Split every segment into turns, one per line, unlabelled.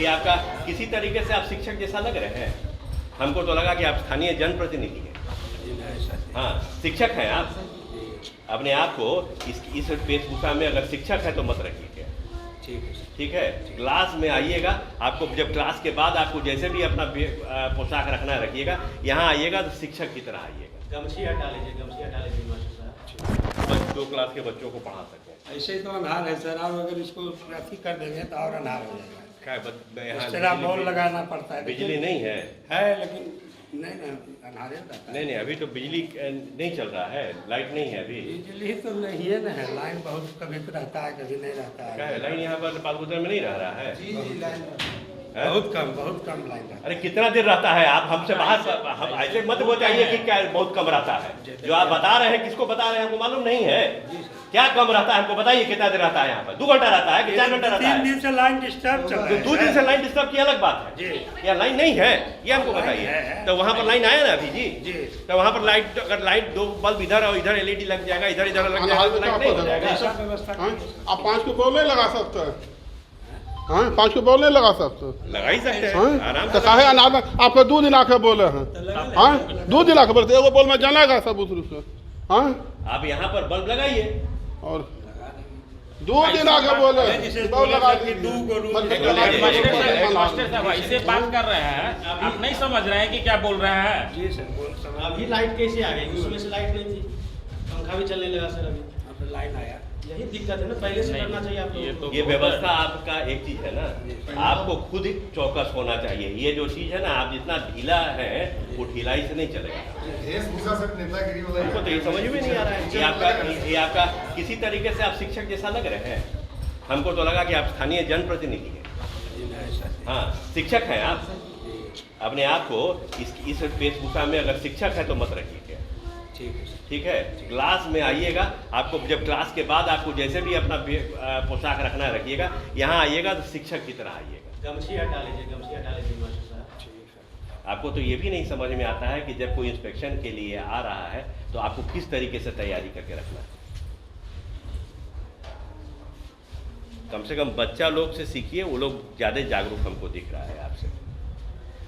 ये आपका किसी तरीके से आप शिक्षक जैसा लग रहे हैं। हमको तो लगा कि आप स्थानीय जनप्रतिनिधि हैं। हाँ, शिक्षक हैं आप। अपने आप को इस वेशभूषा में अगर शिक्षक है तो मत रखिएगा। ठीक है, क्लास में आइएगा। आपको जब क्लास के बाद आपको जैसे भी अपना पोशाक रखना रखिएगा। यहाँ आइएगा तो शिक्षक की तरह आइएगा।
गमछी हटा लीजिए मास्टर साहब।
2 क्लास के बच्चों को पढ़ा सकें।
ऐसे तो अनहार है सर, और अगर इसको ट्रैफिक कर देंगे तो और अनहार हो जाएगा।
क्या
बॉल लगाना पड़ता है।
बिजली नहीं है
लेकिन नहीं ना, अनहारे रहता है।
नहीं, अभी तो बिजली नहीं चल रहा है, लाइट नहीं है अभी।
बिजली तो नहीं है ना, है लाइन बहुत कभी तो रहता है कभी नहीं रहता है।
क्या है, लाइन यहाँ पर पालगुदर में नहीं रह रहा है?
जी लाइन बहुत कम लाइन रहता है।
अरे कितना देर रहता है? आप हमसे बाहर हम ऐसे मत बताइए कि क्या बहुत कम रहता है। जो आप बता रहे हैं किसको बता रहे हैं हमको मालूम नहीं है। क्या कम रहता है हमको बताइए, कितना देर रहता है यहाँ पर? 2 घंटा रहता है कि 4 घंटा रहता है?
3 दिन से लाइन डिस्टर्ब चल रहा है।
2 दिन से लाइन डिस्टर्ब की अलग बात है। या लाइन नहीं है ये हमको बताइए। तो वहाँ पर लाइन आया ना अभी जी? तो वहाँ पर लाइट, अगर लाइट 2 बल्ब इधर और इधर एलईडी लग जाएगा, इधर लग जाएगा तो लाइट नहीं हो जाएगा।
आप 5 के बॉल नहीं लगा सकते हैं? हाँ, 5 के बॉल नहीं लगा सकते?
लगा ही सकते हैं आराम से।
काहे अनाज आपको 2 दिन आके बोले हैं? हाँ, 2 दिन आके बोलते, एगो बॉल में जानेगा सब उस रूप से। हाँ,
आप यहाँ पर बल्ब लगाइए।
और 2 दिन आके बोले बॉल लगा
मास्टर साहब इससे बात कर रहे हैं, आप नहीं समझ रहे हैं कि क्या बोल रहे हैं?
जी सर,
अभी लाइट कैसे आ गई? उसमें से लाइट नहीं थी, पंखा भी चलने लगा सर। अभी
लाइन आया,
यही दिक्कत है ना, पहले से करना चाहिए आप लोगों को।
ये व्यवस्था आपका एक चीज है ना, आपको खुद चौकस होना चाहिए। ये जो चीज है ना, आप जितना ढीला है वो ढिलाई से नहीं चलेगा। हमको तो ये समझ में नहीं आ रहा है। ये आपका किसी तरीके से आप शिक्षक जैसा लग रहे हैं। हमको तो लगा कि आप स्थानीय जनप्रतिनिधि हैं। हाँ, शिक्षक हैं आप। अपने आप को इस वेशभूषा में अगर शिक्षक है तो मत रखिएगा। ठीक है, क्लास में आइएगा। आपको जब क्लास के बाद आपको जैसे भी अपना पोशाक रखना रखिएगा। यहाँ आइएगा तो शिक्षक की तरह आइएगा।
गमछी हटा लीजिए मास्टर साहब।
आपको तो ये भी नहीं समझ में आता है कि जब कोई इंस्पेक्शन के लिए आ रहा है तो आपको किस तरीके से तैयारी करके रखना है। कम से कम बच्चा लोग से सीखिए, वो लोग ज़्यादा जागरूक हमको दिख रहा है आपसे।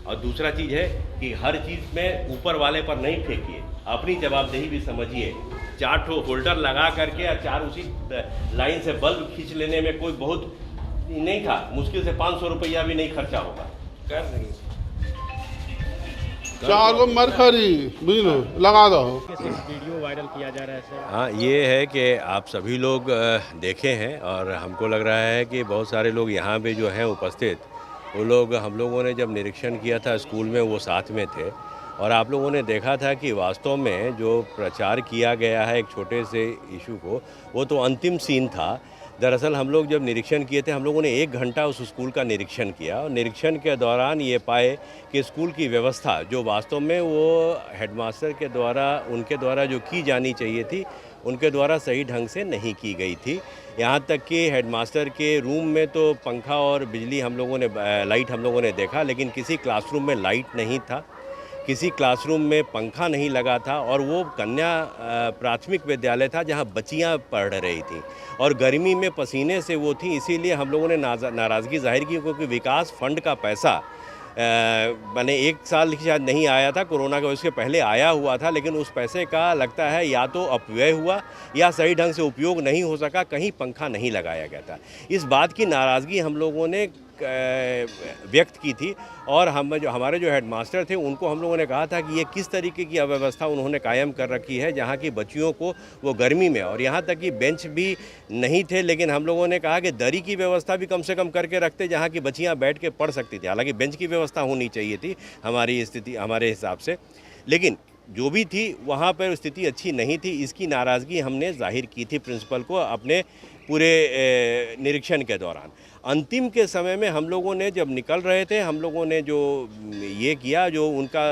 और दूसरा चीज़ है कि हर चीज़ में ऊपर वाले पर नहीं फेंकिए, अपनी जवाबदेही भी समझिए। 4 ठो होल्डर लगा करके और 4 उसी लाइन से बल्ब खींच लेने में कोई बहुत नहीं था। मुश्किल से 500 रुपया भी नहीं खर्चा होगा।
कर देंगे
4 गो मरकरी बुझलो लगा दो।
वीडियो वायरल किया जा रहा है सर।
हाँ, ये है कि आप सभी लोग देखे हैं और हमको लग रहा है कि बहुत सारे लोग यहाँ पे जो हैं उपस्थित, वो लोग हम लोगों ने जब निरीक्षण किया था स्कूल में वो साथ में थे। और आप लोगों ने देखा था कि वास्तव में जो प्रचार किया गया है एक छोटे से इशू को, वो तो अंतिम सीन था। दरअसल हम लोग जब निरीक्षण किए थे, हम लोगों ने 1 घंटा उस स्कूल का निरीक्षण किया और निरीक्षण के दौरान ये पाए कि स्कूल की व्यवस्था जो वास्तव में वो हेडमास्टर के द्वारा, उनके द्वारा जो की जानी चाहिए थी, उनके द्वारा सही ढंग से नहीं की गई थी। यहाँ तक कि हेडमास्टर के रूम में तो पंखा और बिजली हम लोगों ने, लाइट हम लोगों ने देखा, लेकिन किसी क्लासरूम में लाइट नहीं था, किसी क्लासरूम में पंखा नहीं लगा था। और वो कन्या प्राथमिक विद्यालय था जहाँ बच्चियाँ पढ़ रही थी और गर्मी में पसीने से वो थी। इसीलिए हम लोगों ने नाराज़गी जाहिर की, क्योंकि विकास फंड का पैसा मैंने 1 साल शायद नहीं आया था कोरोना के, उसके पहले आया हुआ था, लेकिन उस पैसे का लगता है या तो अपव्यय हुआ या सही ढंग से उपयोग नहीं हो सका, कहीं पंखा नहीं लगाया गया था। इस बात की नाराज़गी हम लोगों ने व्यक्त की थी और हमारे जो हेडमास्टर थे उनको हम लोगों ने कहा था कि ये किस तरीके की अव्यवस्था उन्होंने कायम कर रखी है, जहाँ की बच्चियों को वो गर्मी में, और यहाँ तक कि बेंच भी नहीं थे, लेकिन हम लोगों ने कहा कि दरी की व्यवस्था भी कम से कम करके रखते जहाँ की बच्चियाँ बैठ के पढ़ सकती थी। हालांकि बेंच की व्यवस्था होनी चाहिए थी हमारी स्थिति, हमारे हिसाब से, लेकिन जो भी थी वहाँ पर स्थिति अच्छी नहीं थी। इसकी नाराज़गी हमने जाहिर की थी प्रिंसिपल को अपने पूरे निरीक्षण के दौरान। अंतिम के समय में हम लोगों ने जब निकल रहे थे, हम लोगों ने जो ये किया, जो उनका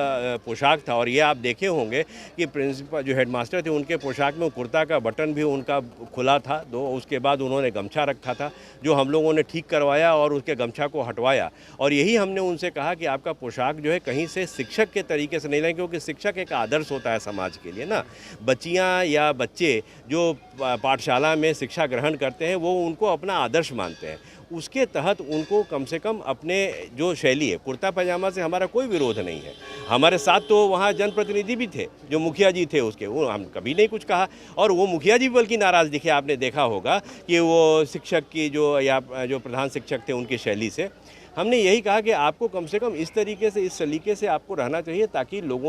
पोशाक था, और ये आप देखे होंगे कि प्रिंसिपल जो हेडमास्टर थे उनके पोशाक में कुर्ता का बटन भी उनका खुला था उसके बाद उन्होंने गमछा रखा था, जो हम लोगों ने ठीक करवाया और उसके गमछा को हटवाया। और यही हमने उनसे कहा कि आपका पोशाक जो है कहीं से शिक्षक के तरीके से नहीं लें, क्योंकि शिक्षक एक आदर्श होता है समाज के लिए ना। बच्चियाँ या बच्चे जो पाठशाला में शिक्षा ग्रहण करते हैं, वो उनको अपना आदर्श मानते हैं। उसके तहत उनको कम से कम अपने जो शैली है, कुर्ता पैजामा से हमारा कोई विरोध नहीं है। हमारे साथ तो वहाँ जनप्रतिनिधि भी थे, जो मुखिया जी थे उसके, वो हम कभी नहीं कुछ कहा, और वो मुखिया जी बल्कि नाराज़ दिखे। आपने देखा होगा कि वो शिक्षक की जो प्रधान शिक्षक थे उनकी शैली से। हमने यही कहा कि आपको कम से कम इस तरीके से, इस सलीके से आपको रहना चाहिए, ताकि लोगों